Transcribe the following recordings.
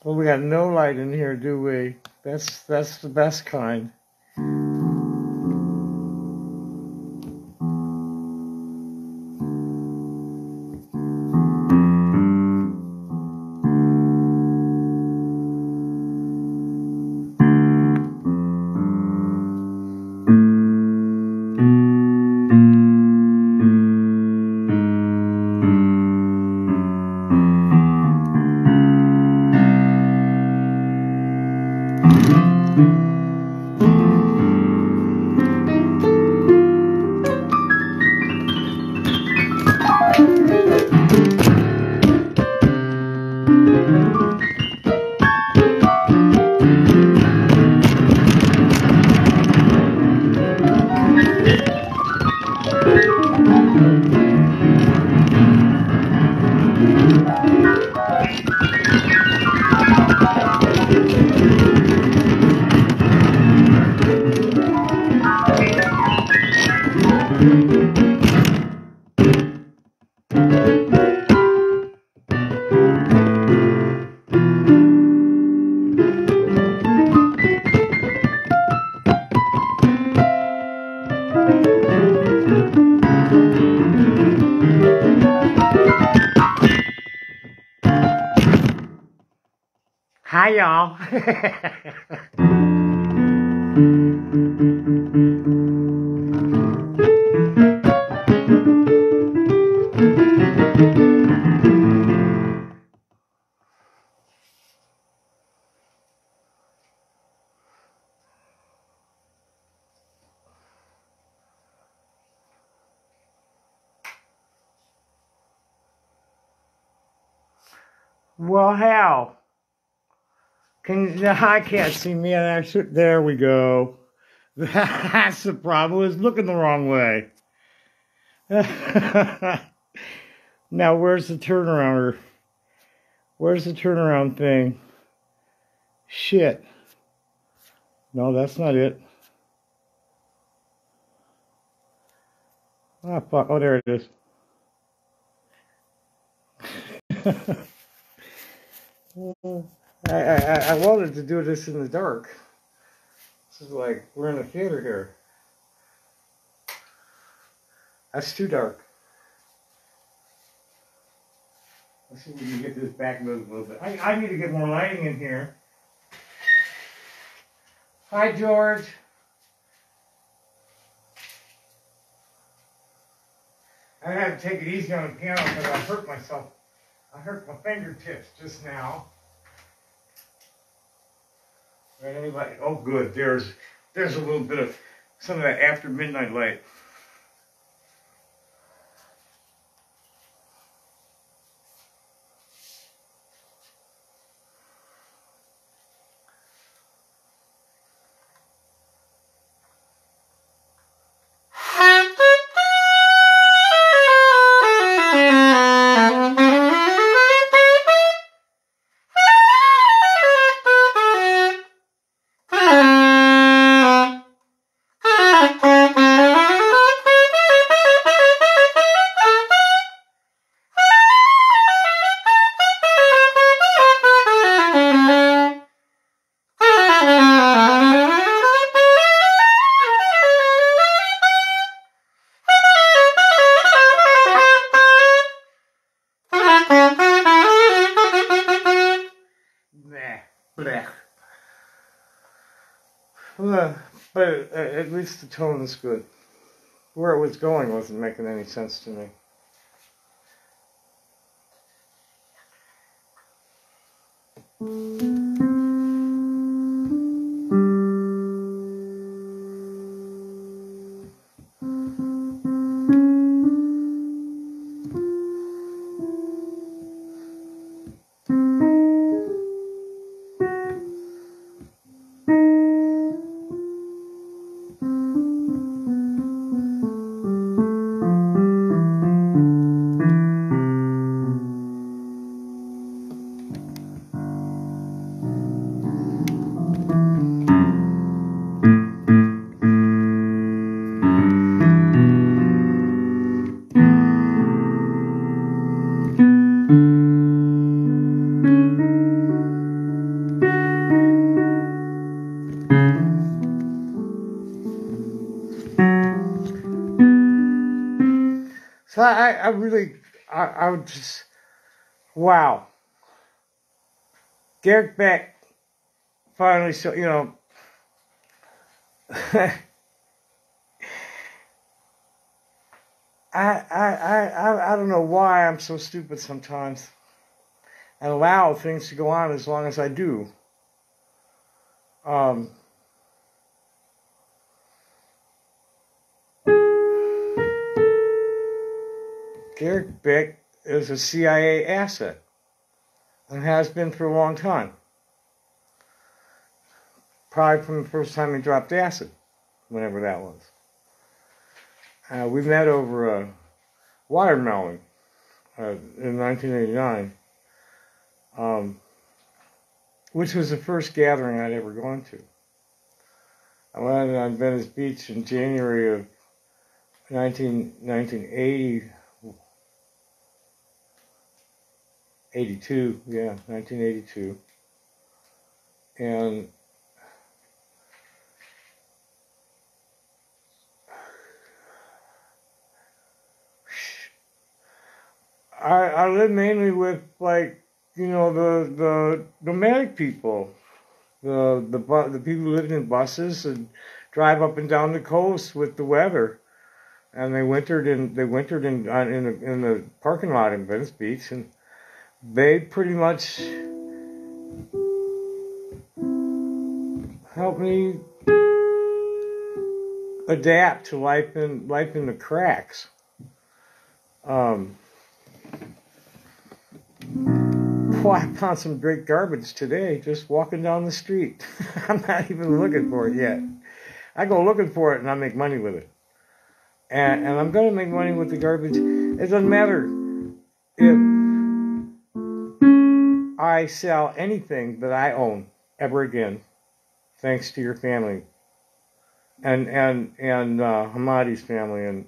Well, we got no light in here, do we? That's the best kind. Hi, y'all. Well, how? I can't see me. There we go. That's the problem. I was looking the wrong way. Now, where's the turnaround? Where's the turnaround thing? Shit. No, that's not it. Oh, fuck. Oh, there it is. I wanted to do this in the dark. This is like, we're in a theater here. That's too dark. Let's see if we can get this back moved a little bit. I need to get more lighting in here. Hi, George. I had to take it easy on the piano because I hurt myself. I hurt my fingertips just now. Right, anybody? Oh, good. There's a little bit of some of that after midnight light. But at least the tone is good. Where it was going wasn't making any sense to me. So I really, I would just, wow. Garrick Beck finally, so you know, I don't know why I'm so stupid sometimes and allow things to go on as long as I do. Garrick Beck is a CIA asset and has been for a long time. Probably from the first time he dropped acid, whenever that was. We met over watermelon in 1989, which was the first gathering I'd ever gone to. I landed on Venice Beach in January of 1982, 1982. And I live mainly with, like, you know, the nomadic people, the people who lived in buses and drive up and down the coast with the weather, and they wintered in the parking lot in Venice Beach, and they pretty much helped me adapt to life in the cracks. Boy, I found some great garbage today just walking down the street. I'm not even looking for it yet. I go looking for it and I make money with it. And I'm going to make money with the garbage. It doesn't matter if I sell anything that I own ever again, thanks to your family and Hamadi's family in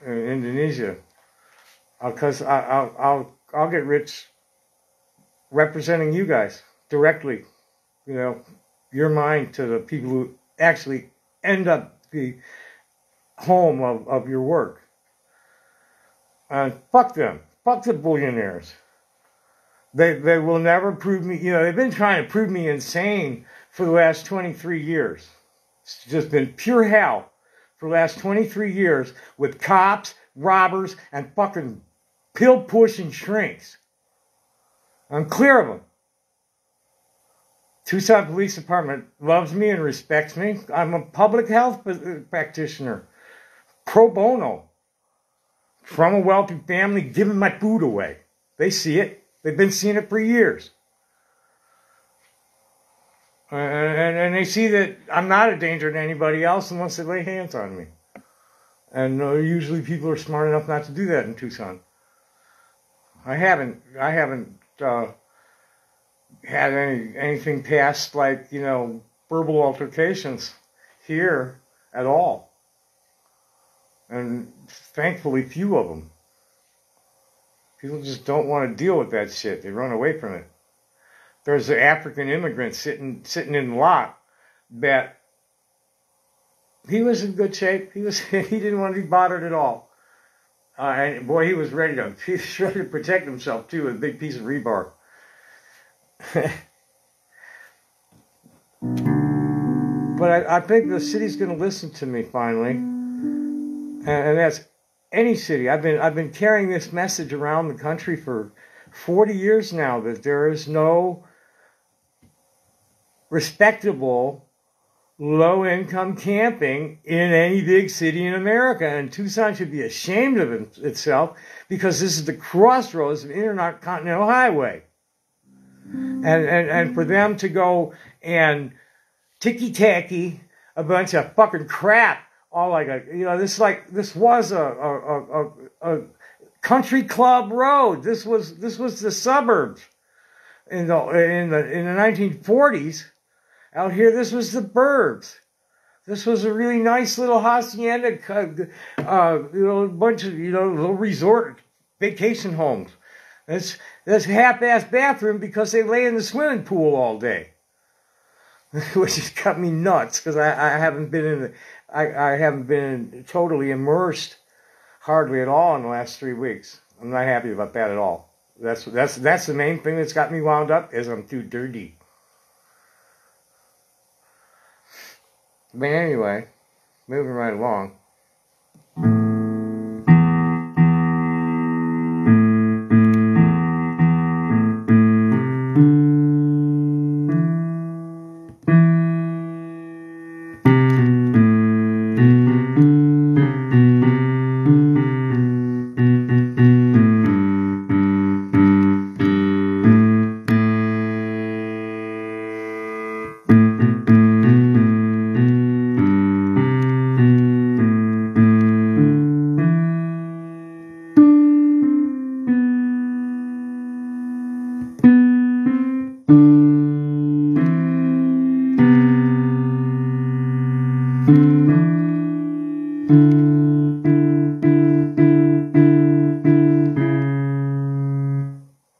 Indonesia. Because I'll get rich representing you guys directly, you know, your mind to the people who actually end up the home of your work. And fuck them. Fuck the billionaires. They will never prove me, you know, they've been trying to prove me insane for the last 23 years. It's just been pure hell for the last 23 years with cops, robbers, and fucking pill-pushing shrinks. I'm clear of them. Tucson Police Department loves me and respects me. I'm a public health practitioner, pro bono, from a wealthy family, giving my food away. They see it. They've been seeing it for years. And they see that I'm not a danger to anybody else unless they lay hands on me. And usually people are smart enough not to do that in Tucson. I haven't had anything past, like, you know, verbal altercations here at all. And thankfully few of them. People just don't want to deal with that shit. They run away from it. There's an African immigrant sitting in the lot that he was in good shape. He didn't want to be bothered at all. And boy, he was ready to protect himself too with a big piece of rebar. But I think the city's going to listen to me finally, and that's any city. I've been carrying this message around the country for 40 years now, that there is no respectable low-income camping in any big city in America, and Tucson should be ashamed of itself, because this is the crossroads of Intercontinental Highway, and for them to go and ticky-tacky a bunch of fucking crap, all like a, you know, this was a country club road. This was the suburbs in the 1940s. Out here, this was the burbs. This was a really nice little hacienda, you know, a bunch of, you know, little resort vacation homes. This half-ass bathroom because they lay in the swimming pool all day, which has got me nuts, because I haven't been in I haven't been totally immersed hardly at all in the last 3 weeks. I'm not happy about that at all. That's the main thing that's got me wound up is I'm too dirty. But anyway, moving right along.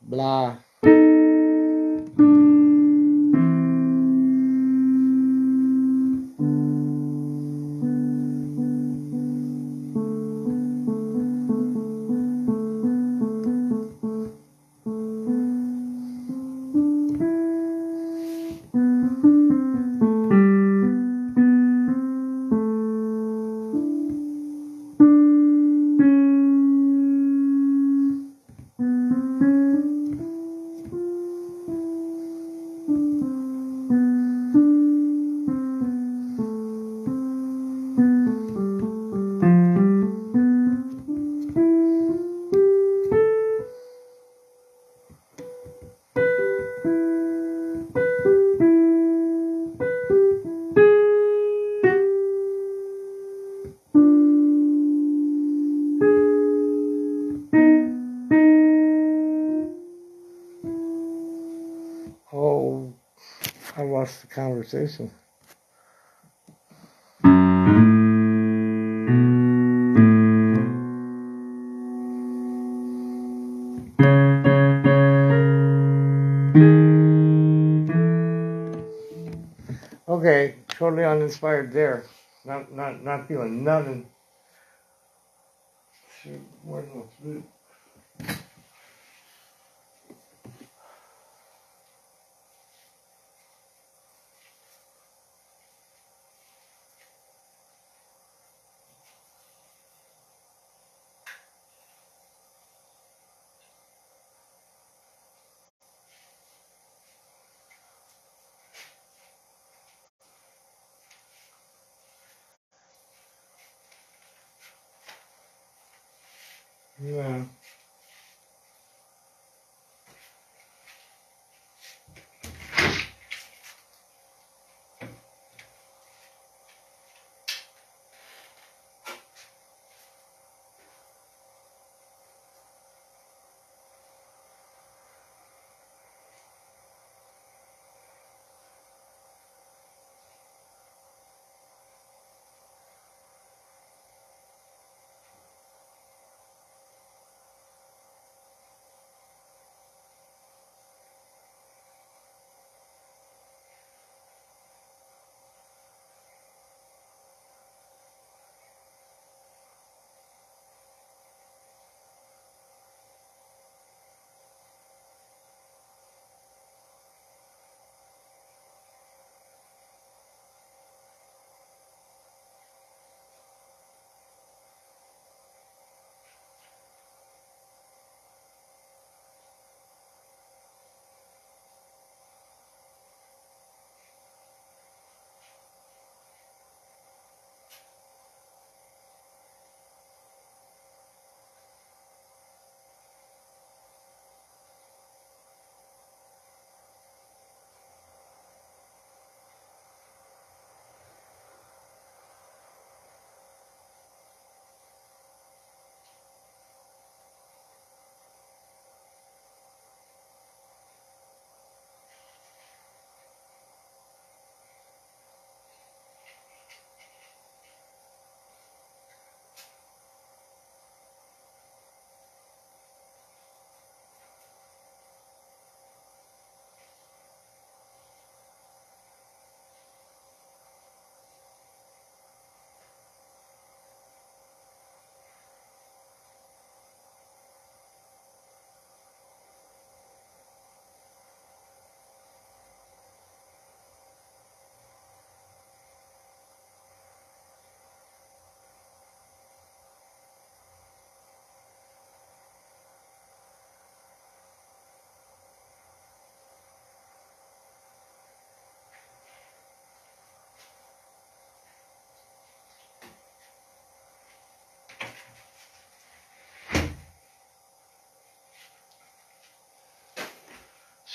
Blah. Oh, I lost the conversation. Okay, totally uninspired there. Not feeling nothing. Yeah.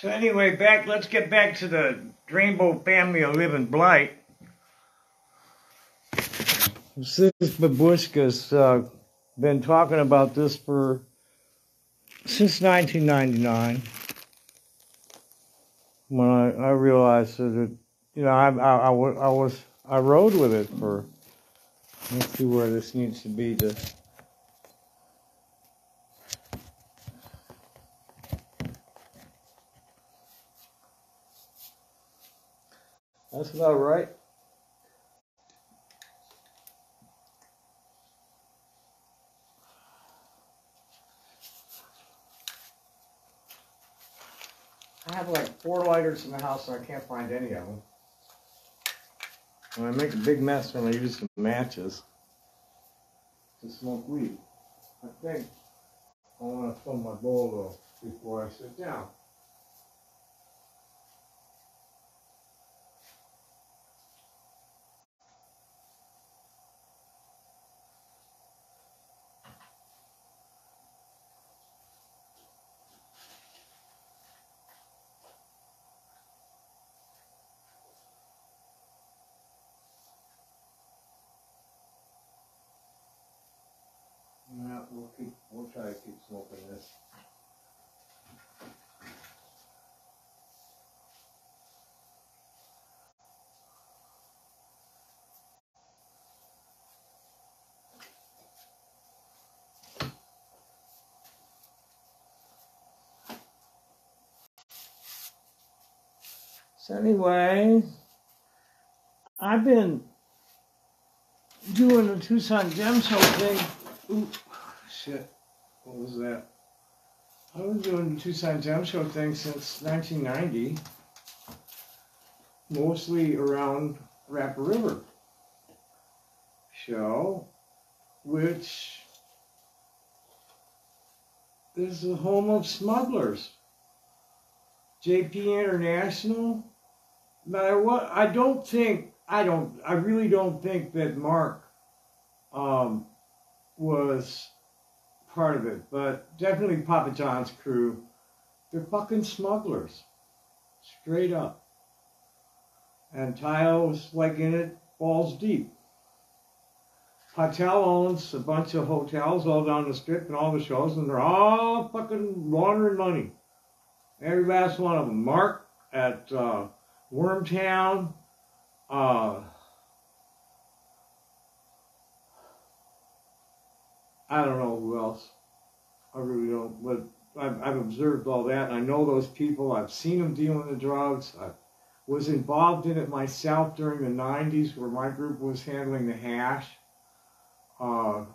So anyway, let's get back to the Rainbow Family of Living Blight. Sis Babushka's been talking about this since 1999. When I realized that I rode with it for. Let's see where this needs to be to. That's about right. I have like 4 lighters in the house, so I can't find any of them. And I make a big mess when I use the matches to smoke weed. I think I want to fill my bowl though before I sit down. Yeah, we'll try to keep smoking this. So anyway, I've been doing the Tucson Gem Show thing. Ooh, shit. What was that? I was doing the Tucson Gem Show thing since 1990, mostly around Rapper River show, which is the home of smugglers. JP International. No matter what, I really don't think that Mark was part of it, but definitely Papa John's crew. They're fucking smugglers, straight up. And Tayo was like in it balls deep. Patel owns a bunch of hotels all down the strip and all the shows, and they're all fucking laundering money. Every last one of them. Mark at Wormtown. I don't know who else. I really don't. But I've observed all that. And I know those people. I've seen them dealing the drugs. I was involved in it myself during the 90s where my group was handling the hash. And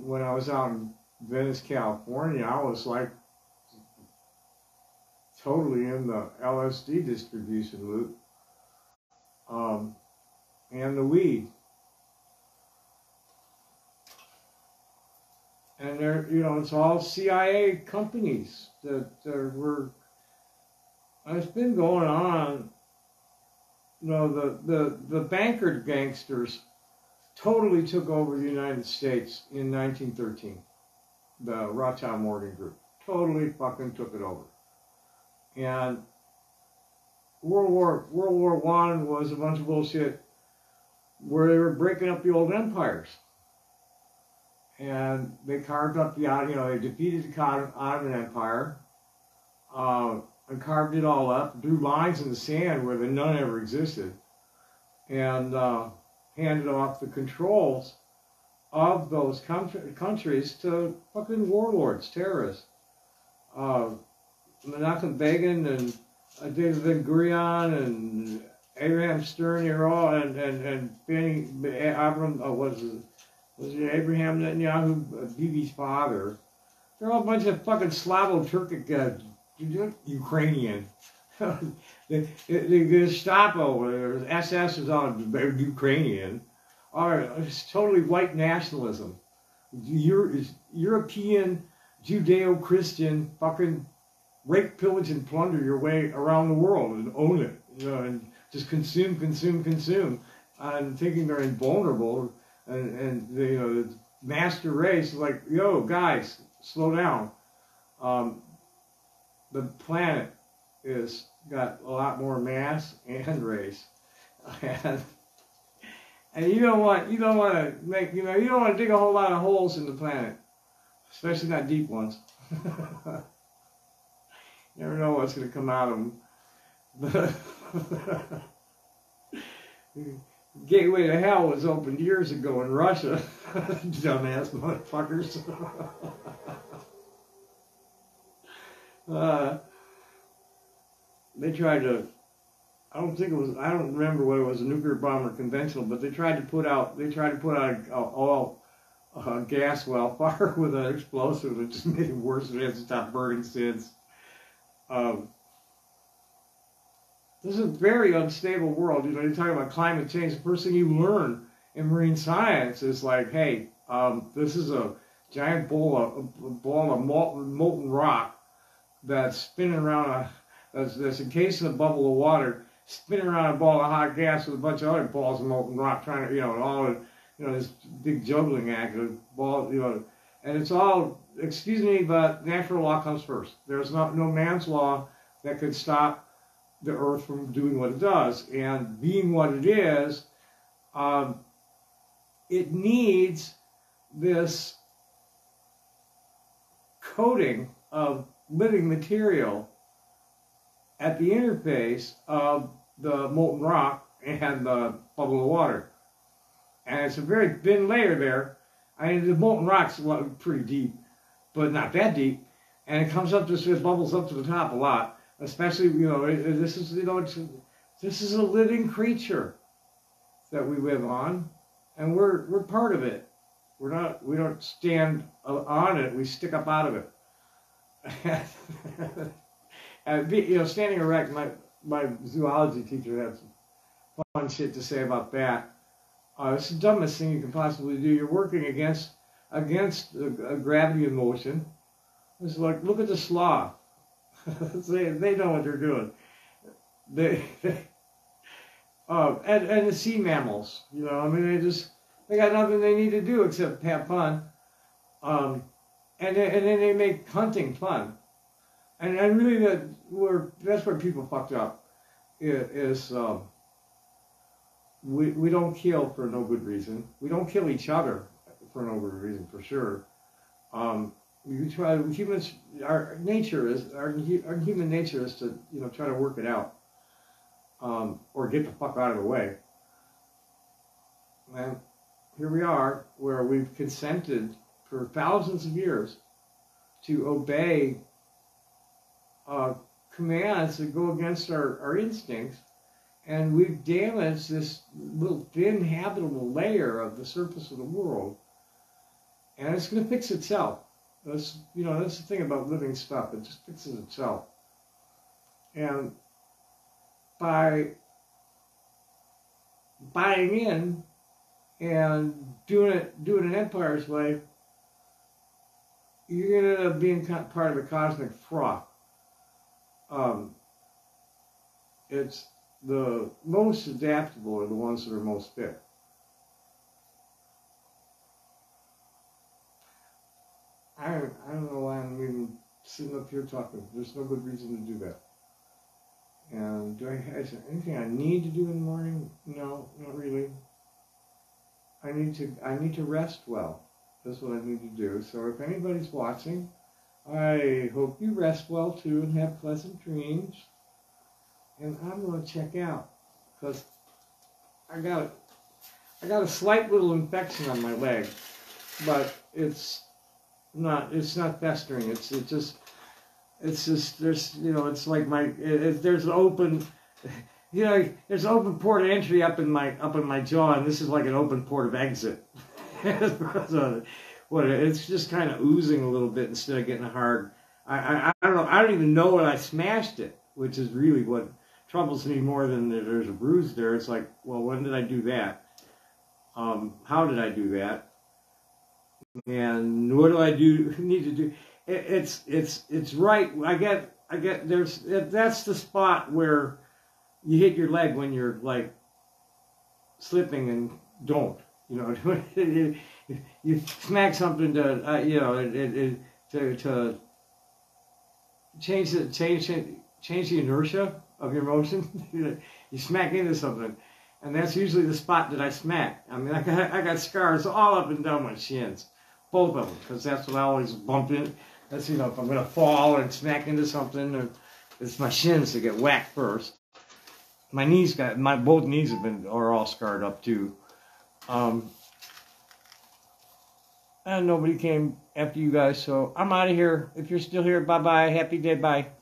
when I was out in Venice, California, I was like totally in the LSD distribution loop. And the weed. And they're, it's all CIA companies that were, it's been going on. The banker gangsters totally took over the United States in 1913. The Rothschild Morgan Group totally fucking took it over. And World War I was a bunch of bullshit where they were breaking up the old empires. And they carved up they defeated the Ottoman Empire, and carved it all up, drew lines in the sand where none ever existed, and handed off the controls of those countries to fucking warlords, terrorists. Menachem Begin and David Ben Gurion and Abraham Stern, and Benny Abraham, was it Abraham Netanyahu, Bibi's father? They're all a bunch of fucking Slavo-Turkic Ukrainian. the Gestapo, or SS was all Ukrainian. It's totally white nationalism. European, Judeo-Christian, fucking rape, pillage, and plunder your way around the world and own it, and just consume, and thinking they're invulnerable. And the master race is like, yo, guys, slow down. the planet is got a lot more mass and race, and you don't want to make you don't want to dig a whole lot of holes in the planet, especially not deep ones. You never know what's going to come out of them. Gateway to Hell was opened years ago in Russia. Dumbass motherfuckers. They tried to, I don't remember whether it was a nuclear bomb or conventional, but they tried to put out a oil gas well fire with an explosive. It just made it worse. It hasn't stopped burning since. This is a very unstable world. You talk about climate change. The first thing you learn in marine science is like, hey, this is a giant ball of molten rock that's spinning around that's encased in a bubble of water, spinning around a ball of hot gas with a bunch of other balls of molten rock, trying to, this big juggling act of ball, and it's all, excuse me, but natural law comes first. There's no man's law that could stop the earth from doing what it does, and being what it is, it needs this coating of living material at the interface of the molten rock and the bubble of water. And it's a very thin layer there. I mean, the molten rock's pretty deep, but not that deep. And it comes up, it bubbles up to the top a lot. Especially, this is a living creature that we live on, and we're part of it. We don't stand on it. We stick up out of it. And standing erect. My zoology teacher had some fun shit to say about that. It's the dumbest thing you can possibly do. You're working against a gravity of motion. It's like, look at the sloth. They know what they're doing. And the sea mammals, they got nothing they need to do except have fun. And then they make hunting fun. And really that's where people fucked up. Is we don't kill for no good reason. We don't kill each other for no good reason, for sure. Humans, our human nature is to try to work it out, or get the fuck out of the way. And here we are, where we've consented for thousands of years to obey commands that go against our instincts, and we've damaged this little thin habitable layer of the surface of the world, and it's going to fix itself. That's the thing about living stuff. It just fixes itself. And by buying in and doing it an empire's way, you're going to end up being part of the cosmic froth. It's the most adaptable are the ones that are most fit. I don't know why I'm even sitting up here talking. There's no good reason to do that. And is there anything I need to do in the morning? No, not really. I need to rest well. That's what I need to do. So if anybody's watching, I hope you rest well too and have pleasant dreams. And I'm going to check out because I got a slight little infection on my leg, but it's not festering. It's just there's it's like there's an open there's an open port of entry up in my jaw, and this is like an open port of exit. So, it's just kind of oozing a little bit instead of getting hard. I don't know. I don't even know when I smashed it, which is really what troubles me more than there's a bruise there. It's like, well, when did I do that? How did I do that? And what do I need to do? It's right. I get that's the spot where you hit your leg when you're like slipping and don't. You smack something to change the inertia of your motion. You smack into something, and that's usually the spot that I smack. I mean, I got scars all up and down my shins, both of them, because that's what I always bump in. That's, you know, if I'm gonna fall and smack into something, or it's my shins that get whacked first. My both knees are all scarred up too. Um, and nobody came after you guys, so I'm out of here. If you're still here, bye bye. Happy day, bye.